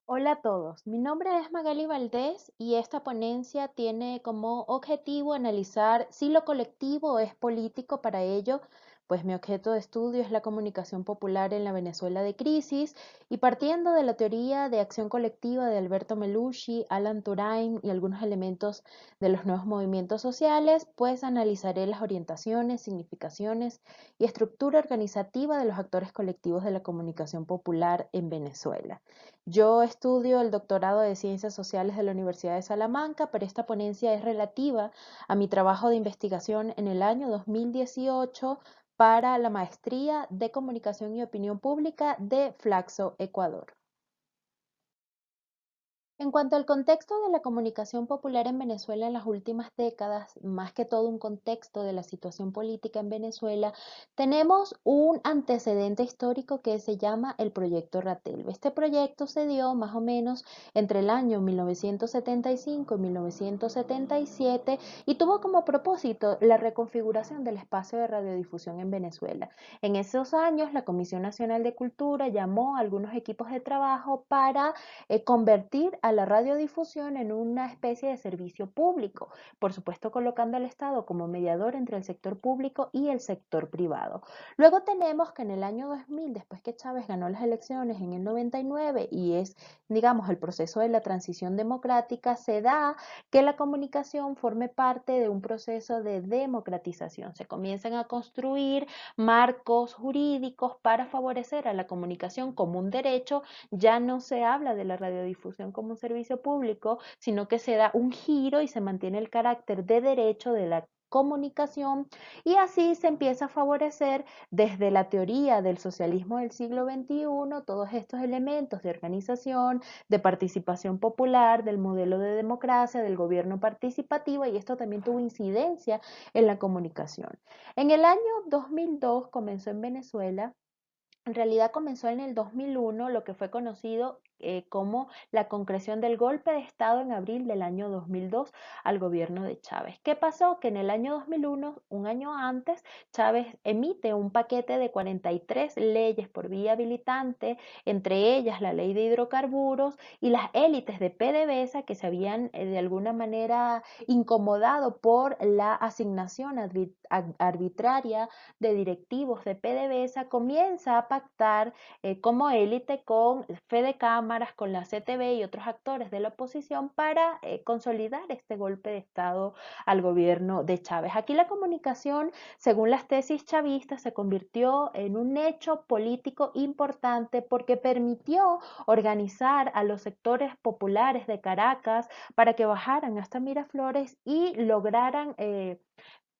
Hola a todos, mi nombre es Magali Valdés y esta ponencia tiene como objetivo analizar si lo colectivo es político. Para ello, pues mi objeto de estudio es la comunicación popular en la Venezuela de crisis y partiendo de la teoría de acción colectiva de Alberto Melucci, Alan Turing y algunos elementos de los nuevos movimientos sociales, pues analizaré las orientaciones, significaciones y estructura organizativa de los actores colectivos de la comunicación popular en Venezuela. Yo estudio el doctorado de Ciencias Sociales de la Universidad de Salamanca, pero esta ponencia es relativa a mi trabajo de investigación en el año 2018 para la maestría de Comunicación y Opinión Pública de Flaxo, Ecuador. En cuanto al contexto de la comunicación popular en Venezuela en las últimas décadas, más que todo un contexto de la situación política en Venezuela, tenemos un antecedente histórico que se llama el Proyecto Ratelve. Este proyecto se dio más o menos entre el año 1975 y 1977 y tuvo como propósito la reconfiguración del espacio de radiodifusión en Venezuela. En esos años, la Comisión Nacional de Cultura llamó a algunos equipos de trabajo para convertir a la radiodifusión en una especie de servicio público, por supuesto colocando al Estado como mediador entre el sector público y el sector privado. Luego tenemos que en el año 2000, después que Chávez ganó las elecciones en el 99 y es, digamos, el proceso de la transición democrática, se da que la comunicación forme parte de un proceso de democratización. Se comienzan a construir marcos jurídicos para favorecer a la comunicación como un derecho. Ya no se habla de la radiodifusión como un servicio público, sino que se da un giro y se mantiene el carácter de derecho de la comunicación y así se empieza a favorecer desde la teoría del socialismo del siglo XXI todos estos elementos de organización, de participación popular, del modelo de democracia, del gobierno participativo y esto también tuvo incidencia en la comunicación. En el año 2002 comenzó en Venezuela. En realidad comenzó en el 2001 lo que fue conocido como la concreción del golpe de Estado en abril del año 2002 al gobierno de Chávez. ¿Qué pasó? Que en el año 2001, un año antes, Chávez emite un paquete de 43 leyes por vía habilitante, entre ellas la ley de hidrocarburos y las élites de PDVSA que se habían de alguna manera incomodado por la asignación arbitraria de directivos de PDVSA, comienza a pactar como élite con Fede Cámaras, con la CTV y otros actores de la oposición para consolidar este golpe de Estado al gobierno de Chávez. Aquí la comunicación, según las tesis chavistas, se convirtió en un hecho político importante porque permitió organizar a los sectores populares de Caracas para que bajaran hasta Miraflores y lograran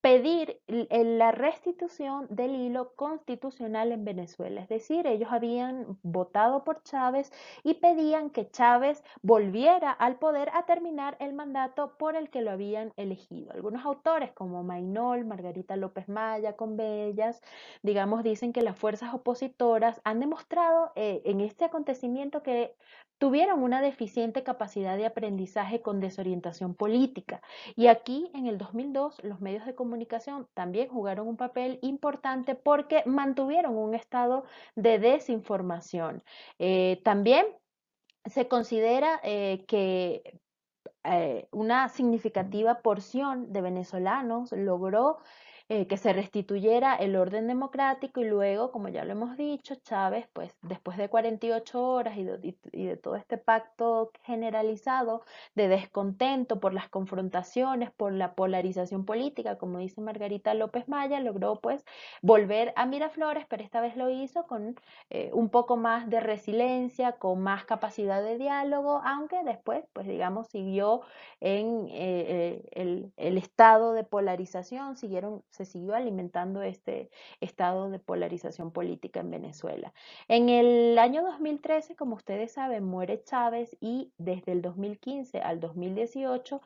pedir la restitución del hilo constitucional en Venezuela. Es decir, ellos habían votado por Chávez y pedían que Chávez volviera al poder a terminar el mandato por el que lo habían elegido. Algunos autores como Mainol, Margarita López Maya, Convellas, digamos, dicen que las fuerzas opositoras han demostrado en este acontecimiento que tuvieron una deficiente capacidad de aprendizaje con desorientación política. Y aquí en el 2002 los medios de comunicación también jugaron un papel importante porque mantuvieron un estado de desinformación. También se considera que una significativa porción de venezolanos logró que se restituyera el orden democrático y luego, como ya lo hemos dicho, Chávez, pues después de 48 horas y de todo este pacto generalizado de descontento por las confrontaciones, por la polarización política, como dice Margarita López Maya, logró pues volver a Miraflores, pero esta vez lo hizo con un poco más de resiliencia, con más capacidad de diálogo, aunque después, pues digamos, siguió en el estado de polarización, se siguió alimentando este estado de polarización política en Venezuela. En el año 2013, como ustedes saben, muere Chávez y desde el 2015 al 2018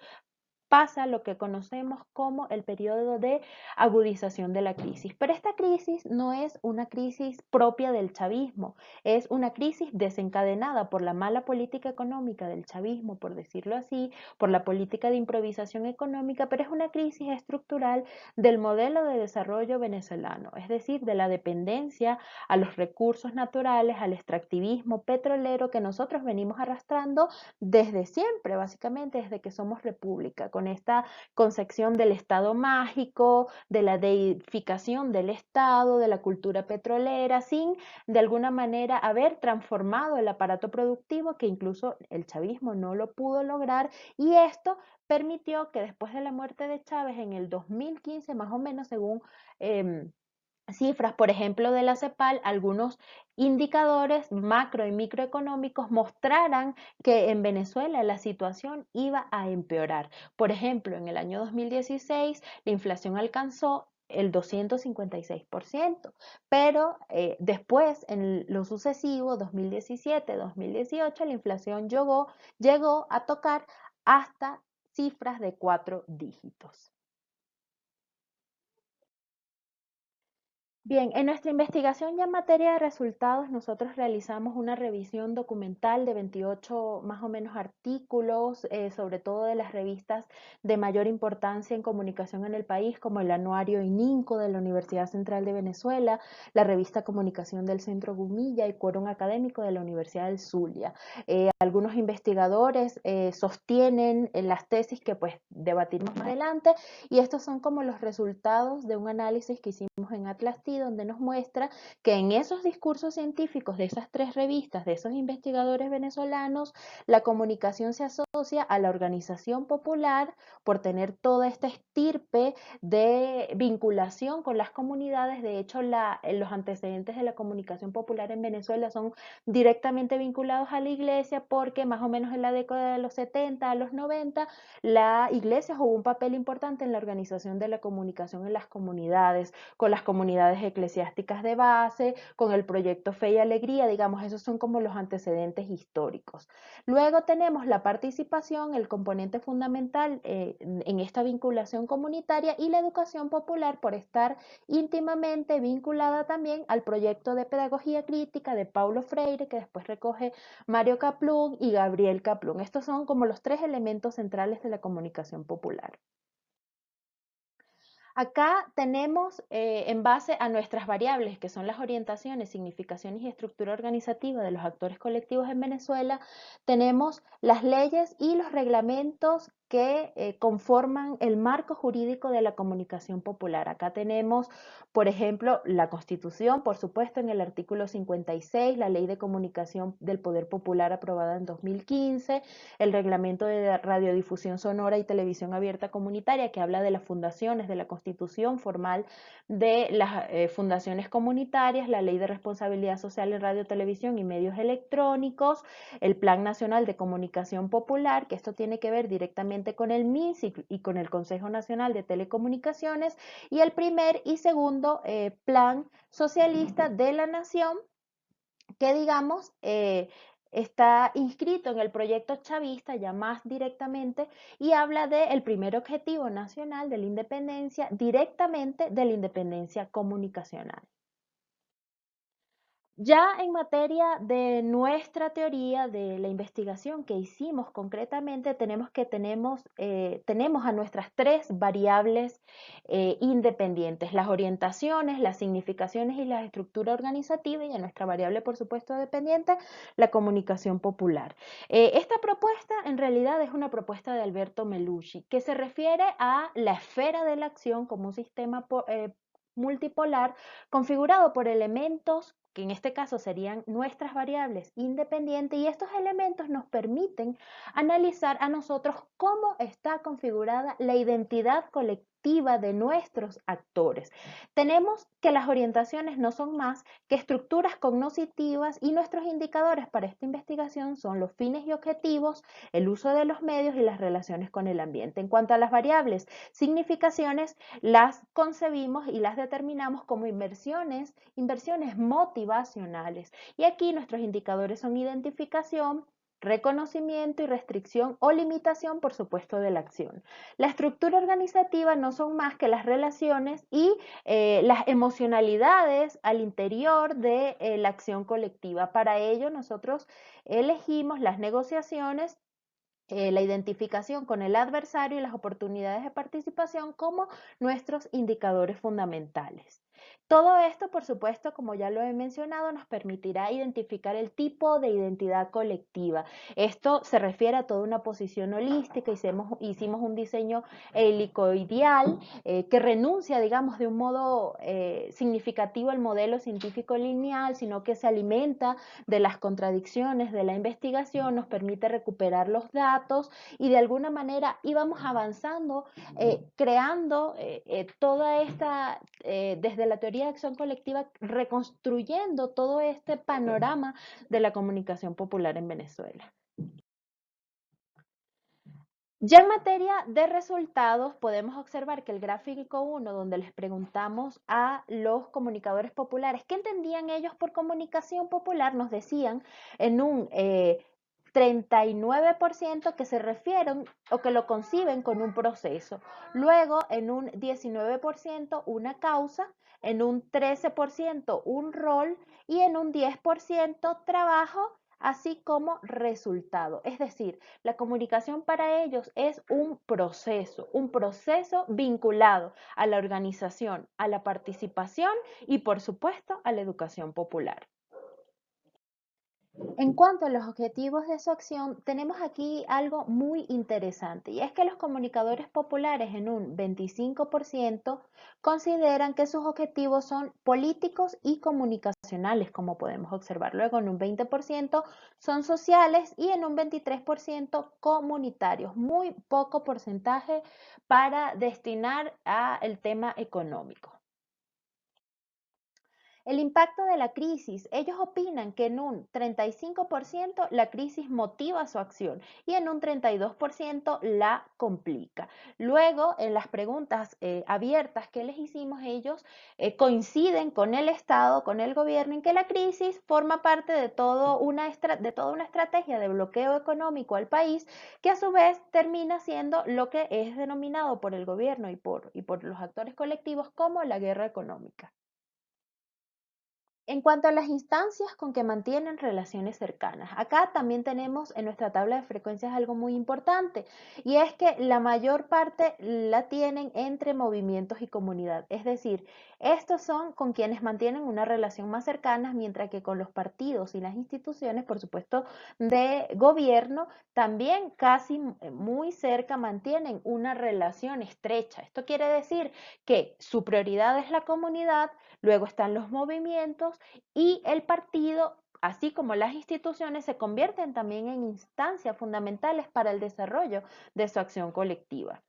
pasa lo que conocemos como el periodo de agudización de la crisis. Pero esta crisis no es una crisis propia del chavismo, es una crisis desencadenada por la mala política económica del chavismo, por decirlo así, por la política de improvisación económica, pero es una crisis estructural del modelo de desarrollo venezolano, es decir, de la dependencia a los recursos naturales, al extractivismo petrolero que nosotros venimos arrastrando desde siempre, básicamente desde que somos república, con esta concepción del Estado mágico, de la deificación del Estado, de la cultura petrolera, sin de alguna manera haber transformado el aparato productivo que incluso el chavismo no lo pudo lograr y esto permitió que después de la muerte de Chávez en el 2015, más o menos según cifras, por ejemplo, de la CEPAL, algunos indicadores macro y microeconómicos mostraran que en Venezuela la situación iba a empeorar. Por ejemplo, en el año 2016 la inflación alcanzó el 256%, pero después, en lo sucesivo, 2017, 2018, la inflación llegó a tocar hasta cifras de 4 dígitos. Bien, en nuestra investigación ya en materia de resultados, nosotros realizamos una revisión documental de 28 más o menos artículos, sobre todo de las revistas de mayor importancia en comunicación en el país, como el Anuario ININCO de la Universidad Central de Venezuela, la revista Comunicación del Centro Gumilla y Quórum Académico de la Universidad del Zulia. Algunos investigadores sostienen las tesis que pues debatimos más adelante y estos son como los resultados de un análisis que hicimos en Atlas T, donde nos muestra que en esos discursos científicos de esas 3 revistas, de esos investigadores venezolanos, la comunicación se asocia a la organización popular por tener toda esta estirpe de vinculación con las comunidades. De hecho, los antecedentes de la comunicación popular en Venezuela son directamente vinculados a la iglesia porque más o menos en la década de los 70 a los 90 la iglesia jugó un papel importante en la organización de la comunicación en las comunidades, con las comunidades eclesiásticas de base, con el proyecto Fe y Alegría, digamos, esos son como los antecedentes históricos. Luego tenemos la participación, el componente fundamental en esta vinculación comunitaria y la educación popular por estar íntimamente vinculada también al proyecto de pedagogía crítica de Paulo Freire, que después recoge Mario Kaplun y Gabriel Kaplun. Estos son como los 3 elementos centrales de la comunicación popular. Acá tenemos, en base a nuestras variables, que son las orientaciones, significaciones y estructura organizativa de los actores colectivos en Venezuela, tenemos las leyes y los reglamentos que conforman el marco jurídico de la comunicación popular. Acá tenemos, por ejemplo, la Constitución, por supuesto, en el artículo 56, la Ley de Comunicación del Poder Popular aprobada en 2015, el Reglamento de Radiodifusión Sonora y Televisión Abierta Comunitaria, que habla de las fundaciones, de la constitución formal de las fundaciones comunitarias, la Ley de Responsabilidad Social en Radio, Televisión y Medios Electrónicos, el Plan Nacional de Comunicación Popular, que esto tiene que ver directamente con el MINS y con el Consejo Nacional de Telecomunicaciones, y el primer y segundo Plan Socialista de la Nación, que digamos está inscrito en el proyecto chavista ya más directamente y habla del primer objetivo nacional de la independencia, directamente de la independencia comunicacional. Ya en materia de nuestra teoría, de la investigación que hicimos concretamente, tenemos a nuestras 3 variables independientes, las orientaciones, las significaciones y la estructura organizativa, y a nuestra variable, por supuesto, dependiente, la comunicación popular. Esta propuesta en realidad es una propuesta de Alberto Melucci, que se refiere a la esfera de la acción como un sistema multipolar configurado por elementos que en este caso serían nuestras variables independientes, y estos elementos nos permiten analizar a nosotros cómo está configurada la identidad colectiva de nuestros actores. Tenemos que las orientaciones no son más que estructuras cognitivas y nuestros indicadores para esta investigación son los fines y objetivos, el uso de los medios y las relaciones con el ambiente. En cuanto a las variables significaciones, las concebimos y las determinamos como inversiones motivacionales. Y aquí nuestros indicadores son identificación, reconocimiento y restricción o limitación, por supuesto, de la acción. La estructura organizativa no son más que las relaciones y las emocionalidades al interior de la acción colectiva. Para ello, nosotros elegimos las negociaciones, la identificación con el adversario y las oportunidades de participación como nuestros indicadores fundamentales. Todo esto, por supuesto, como ya lo he mencionado, nos permitirá identificar el tipo de identidad colectiva. Esto se refiere a toda una posición holística, hicimos un diseño helicoidal que renuncia, digamos, de un modo significativo al modelo científico lineal, sino que se alimenta de las contradicciones de la investigación, nos permite recuperar los datos y de alguna manera íbamos avanzando, creando toda esta, desde la teoría de acción colectiva, reconstruyendo todo este panorama de la comunicación popular en Venezuela. Ya en materia de resultados, podemos observar que el gráfico 1, donde les preguntamos a los comunicadores populares qué entendían ellos por comunicación popular, nos decían en un 39% que se refieren o que lo conciben con un proceso. Luego, en un 19% una causa, en un 13% un rol y en un 10% trabajo, así como resultado. Es decir, la comunicación para ellos es un proceso vinculado a la organización, a la participación y, por supuesto, a la educación popular. En cuanto a los objetivos de su acción, tenemos aquí algo muy interesante y es que los comunicadores populares en un 25% consideran que sus objetivos son políticos y comunicacionales, como podemos observar. Luego en un 20% son sociales y en un 23% comunitarios. Muy poco porcentaje para destinar al tema económico. El impacto de la crisis. Ellos opinan que en un 35% la crisis motiva su acción y en un 32% la complica. Luego, en las preguntas abiertas que les hicimos, ellos coinciden con el Estado, con el gobierno, en que la crisis forma parte de toda una estrategia de bloqueo económico al país, que a su vez termina siendo lo que es denominado por el gobierno y por los actores colectivos como la guerra económica. En cuanto a las instancias con que mantienen relaciones cercanas, acá también tenemos en nuestra tabla de frecuencias algo muy importante y es que la mayor parte la tienen entre movimientos y comunidad, es decir, estos son con quienes mantienen una relación más cercana, mientras que con los partidos y las instituciones, por supuesto, de gobierno, también casi muy cerca mantienen una relación estrecha. Esto quiere decir que su prioridad es la comunidad, luego están los movimientos y el partido, así como las instituciones, se convierten también en instancias fundamentales para el desarrollo de su acción colectiva.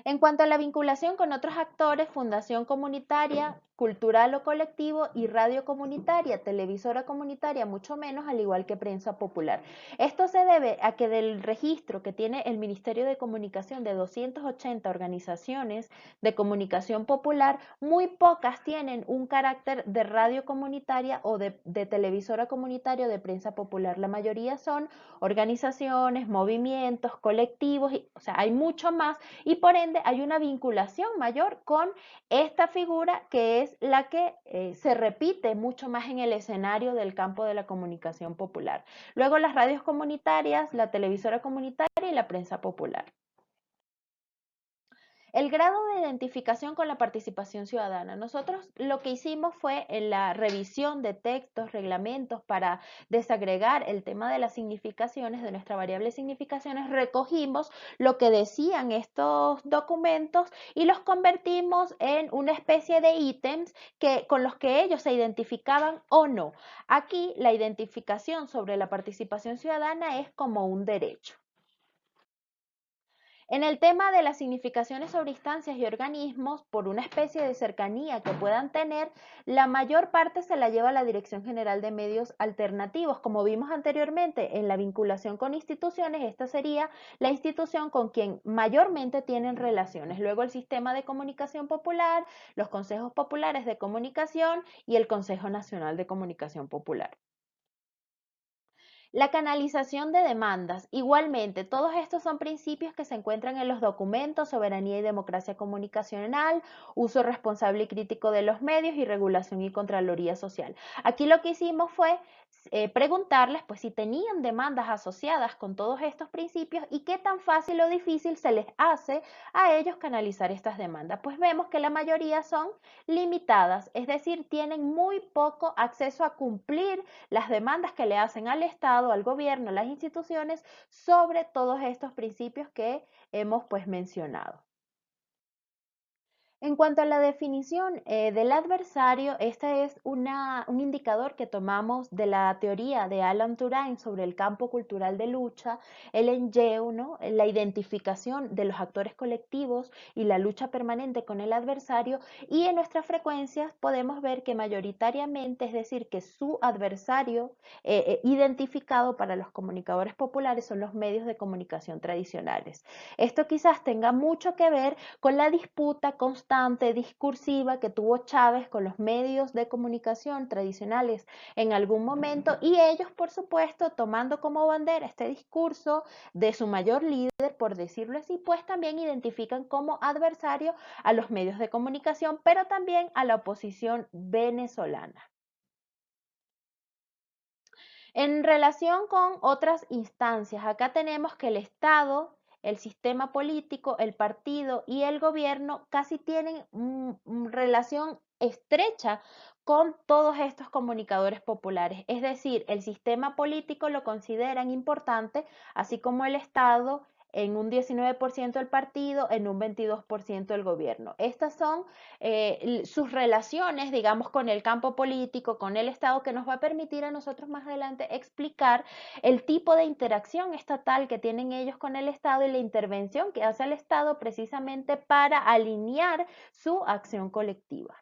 En cuanto a la vinculación con otros actores, fundación comunitaria, cultural o colectivo y radio comunitaria, televisora comunitaria, mucho menos, al igual que prensa popular. Esto se debe a que del registro que tiene el Ministerio de Comunicación de 280 organizaciones de comunicación popular, muy pocas tienen un carácter de radio comunitaria o de televisora comunitaria o de prensa popular. La mayoría son organizaciones, movimientos, colectivos, o sea, hay mucho más y por ende hay una vinculación mayor con esta figura que es la que se repite mucho más en el escenario del campo de la comunicación popular. Luego las radios comunitarias, la televisora comunitaria y la prensa popular. El grado de identificación con la participación ciudadana. Nosotros lo que hicimos fue en la revisión de textos, reglamentos para desagregar el tema de las significaciones, de nuestra variable significaciones, recogimos lo que decían estos documentos y los convertimos en una especie de ítems con los que ellos se identificaban o no. Aquí la identificación sobre la participación ciudadana es como un derecho. En el tema de las significaciones sobre instancias y organismos, por una especie de cercanía que puedan tener, la mayor parte se la lleva la Dirección General de Medios Alternativos. Como vimos anteriormente en la vinculación con instituciones, esta sería la institución con quien mayormente tienen relaciones. Luego el Sistema de Comunicación Popular, los Consejos Populares de Comunicación y el Consejo Nacional de Comunicación Popular. La canalización de demandas. Igualmente, todos estos son principios que se encuentran en los documentos Soberanía y Democracia Comunicacional, Uso responsable y crítico de los medios y Regulación y Contraloría Social. Aquí lo que hicimos fue preguntarles pues si tenían demandas asociadas con todos estos principios y qué tan fácil o difícil se les hace a ellos canalizar estas demandas. Pues vemos que la mayoría son limitadas, es decir, tienen muy poco acceso a cumplir las demandas que le hacen al Estado, al gobierno, a las instituciones sobre todos estos principios que hemos pues mencionado. En cuanto a la definición del adversario, este es un indicador que tomamos de la teoría de Alan Turing sobre el campo cultural de lucha, el enjeu, ¿no? La identificación de los actores colectivos y la lucha permanente con el adversario, y en nuestras frecuencias podemos ver que mayoritariamente, es decir, que su adversario identificado para los comunicadores populares son los medios de comunicación tradicionales. Esto quizás tenga mucho que ver con la disputa constante discursiva que tuvo Chávez con los medios de comunicación tradicionales en algún momento, y ellos, por supuesto, tomando como bandera este discurso de su mayor líder, por decirlo así, pues también identifican como adversario a los medios de comunicación, pero también a la oposición venezolana. En relación con otras instancias, acá tenemos que el Estado, el sistema político, el partido y el gobierno casi tienen relación estrecha con todos estos comunicadores populares. Es decir, el sistema político lo consideran importante, así como el Estado en un 19% el partido, en un 22% el gobierno. Estas son sus relaciones, digamos, con el campo político, con el Estado, que nos va a permitir a nosotros más adelante explicar el tipo de interacción estatal que tienen ellos con el Estado y la intervención que hace el Estado precisamente para alinear su acción colectiva.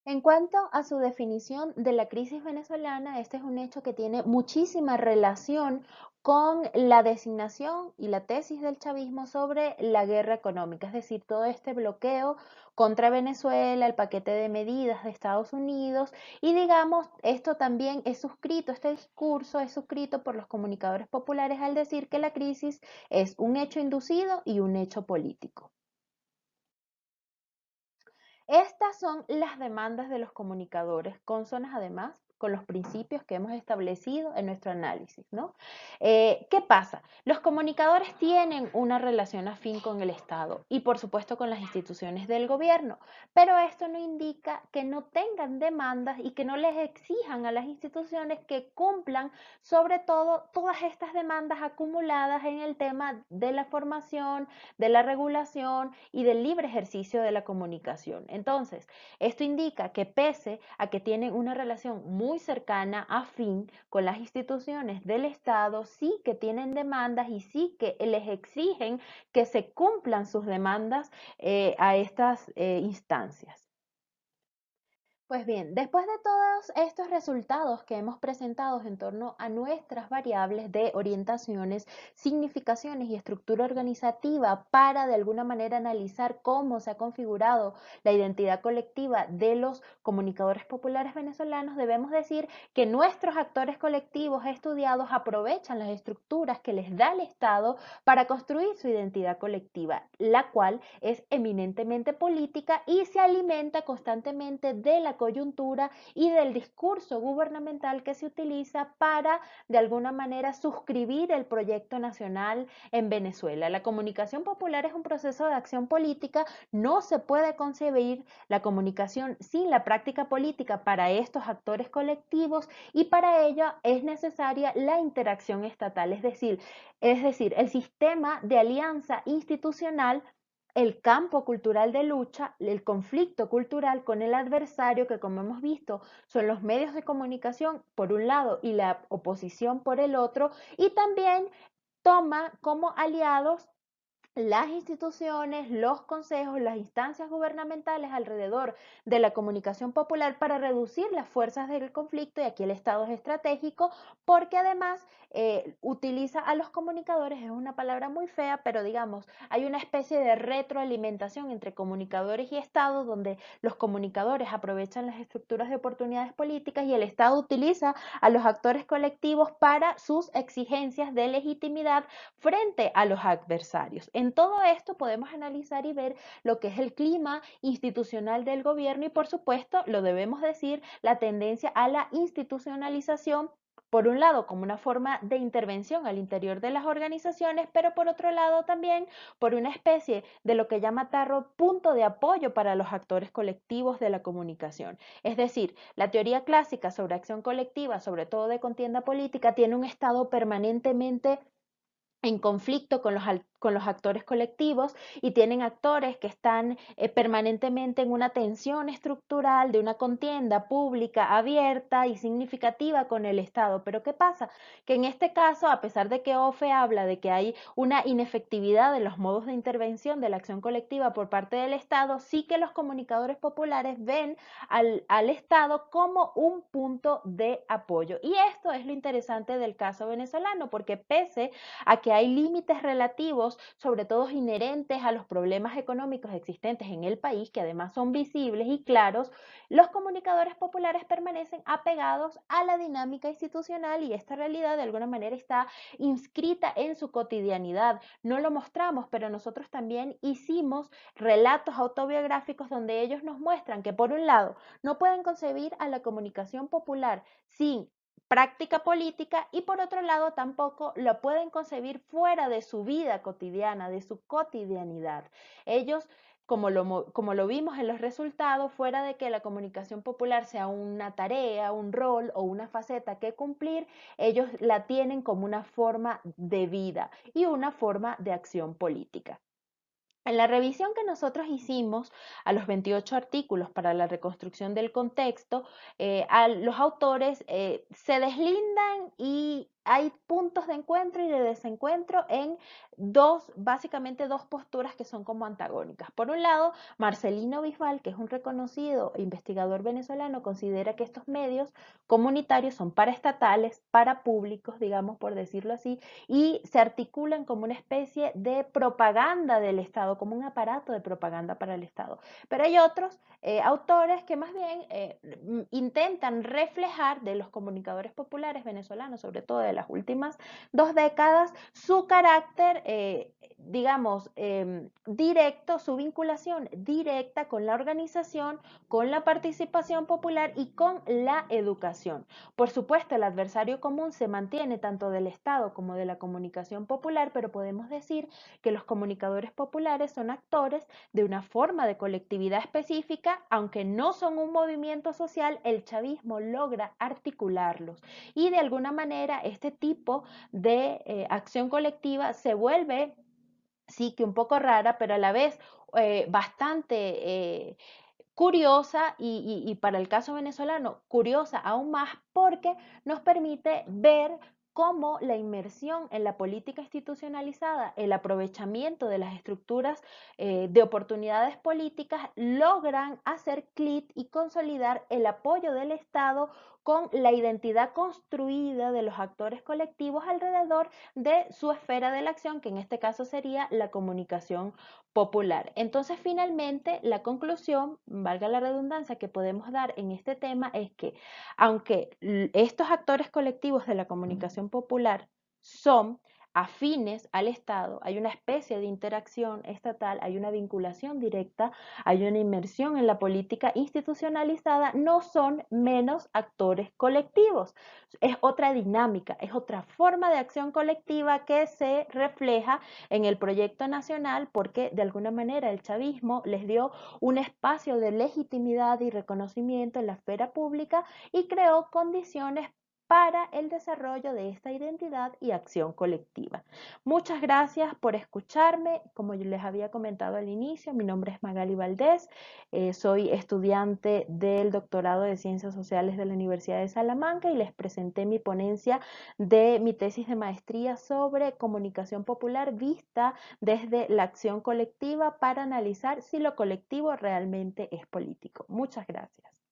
En cuanto a su definición de la crisis venezolana, este es un hecho que tiene muchísima relación con la designación y la tesis del chavismo sobre la guerra económica, es decir, todo este bloqueo contra Venezuela, el paquete de medidas de Estados Unidos, y digamos, esto también es suscrito, este discurso es suscrito por los comunicadores populares al decir que la crisis es un hecho inducido y un hecho político. Estas son las demandas de los comunicadores, consonas además con los principios que hemos establecido en nuestro análisis, ¿no? ¿Qué pasa? Los comunicadores tienen una relación afín con el Estado y por supuesto con las instituciones del gobierno, pero esto no indica que no tengan demandas y que no les exijan a las instituciones que cumplan sobre todo todas estas demandas acumuladas en el tema de la formación, de la regulación y del libre ejercicio de la comunicación. Entonces, esto indica que pese a que tienen una relación muy cercana, afín con las instituciones del Estado, sí que tienen demandas y sí que les exigen que se cumplan sus demandas a estas instancias. Pues bien, después de todos estos resultados que hemos presentado en torno a nuestras variables de orientaciones, significaciones y estructura organizativa para de alguna manera analizar cómo se ha configurado la identidad colectiva de los comunicadores populares venezolanos, debemos decir que nuestros actores colectivos estudiados aprovechan las estructuras que les da el Estado para construir su identidad colectiva, la cual es eminentemente política y se alimenta constantemente de la coyuntura y del discurso gubernamental que se utiliza para, de alguna manera, suscribir el proyecto nacional en Venezuela. La comunicación popular es un proceso de acción política, no se puede concebir la comunicación sin la práctica política para estos actores colectivos, y para ello es necesaria la interacción estatal, es decir, el sistema de alianza institucional, el campo cultural de lucha, el conflicto cultural con el adversario, que como hemos visto son los medios de comunicación por un lado y la oposición por el otro, y también toma como aliados las instituciones, los consejos, las instancias gubernamentales alrededor de la comunicación popular para reducir las fuerzas del conflicto, y aquí el Estado es estratégico porque además utiliza a los comunicadores, es una palabra muy fea, pero digamos, hay una especie de retroalimentación entre comunicadores y Estado donde los comunicadores aprovechan las estructuras de oportunidades políticas y el Estado utiliza a los actores colectivos para sus exigencias de legitimidad frente a los adversarios. En todo esto podemos analizar y ver lo que es el clima institucional del gobierno y, por supuesto, lo debemos decir, la tendencia a la institucionalización, por un lado como una forma de intervención al interior de las organizaciones, pero por otro lado también por una especie de lo que llama Tarro punto de apoyo para los actores colectivos de la comunicación. Es decir, la teoría clásica sobre acción colectiva, sobre todo de contienda política, tiene un estado permanentemente en conflicto con los actores colectivos y tienen actores que están permanentemente en una tensión estructural de una contienda pública abierta y significativa con el Estado. Pero ¿qué pasa? Que en este caso, a pesar de que OFE habla de que hay una inefectividad de los modos de intervención de la acción colectiva por parte del Estado, sí que los comunicadores populares ven al Estado como un punto de apoyo. Y esto es lo interesante del caso venezolano, porque pese a que hay límites relativos, sobre todo inherentes a los problemas económicos existentes en el país, que además son visibles y claros, los comunicadores populares permanecen apegados a la dinámica institucional y esta realidad de alguna manera está inscrita en su cotidianidad. No lo mostramos, pero nosotros también hicimos relatos autobiográficos donde ellos nos muestran que, por un lado, no pueden concebir a la comunicación popular sin práctica política y por otro lado tampoco lo pueden concebir fuera de su vida cotidiana, de su cotidianidad. Ellos, como lo vimos en los resultados, fuera de que la comunicación popular sea una tarea, un rol o una faceta que cumplir, ellos la tienen como una forma de vida y una forma de acción política. En la revisión que nosotros hicimos a los 28 artículos para la reconstrucción del contexto, a los autores se deslindan y hay puntos de encuentro y de desencuentro en básicamente dos posturas que son como antagónicas. Por un lado, Marcelino Bisbal, que es un reconocido investigador venezolano, considera que estos medios comunitarios son paraestatales, para públicos, digamos por decirlo así, y se articulan como una especie de propaganda del Estado, como un aparato de propaganda para el Estado. Pero hay otros autores que más bien intentan reflejar de los comunicadores populares venezolanos, sobre todo de las últimas 2 décadas, su carácter, digamos, directo, su vinculación directa con la organización, con la participación popular y con la educación. Por supuesto, el adversario común se mantiene tanto del Estado como de la comunicación popular, pero podemos decir que los comunicadores populares son actores de una forma de colectividad específica, aunque no son un movimiento social, el chavismo logra articularlos y de alguna manera este tipo de acción colectiva se vuelve sí que un poco rara, pero a la vez bastante curiosa y para el caso venezolano, curiosa aún más porque nos permite ver cómo la inmersión en la política institucionalizada, el aprovechamiento de las estructuras de oportunidades políticas logran hacer clic y consolidar el apoyo del Estado con la identidad construida de los actores colectivos alrededor de su esfera de la acción, que en este caso sería la comunicación popular. Entonces, finalmente, la conclusión, valga la redundancia, que podemos dar en este tema es que, aunque estos actores colectivos de la comunicación popular son afines al Estado, hay una especie de interacción estatal, hay una vinculación directa, hay una inmersión en la política institucionalizada, no son menos actores colectivos. Es otra dinámica, es otra forma de acción colectiva que se refleja en el proyecto nacional porque de alguna manera el chavismo les dio un espacio de legitimidad y reconocimiento en la esfera pública y creó condiciones para el desarrollo de esta identidad y acción colectiva. Muchas gracias por escucharme. Como yo les había comentado al inicio, mi nombre es Magali Valdés, soy estudiante del doctorado de Ciencias Sociales de la Universidad de Salamanca y les presenté mi ponencia de mi tesis de maestría sobre comunicación popular vista desde la acción colectiva para analizar si lo colectivo realmente es político. Muchas gracias.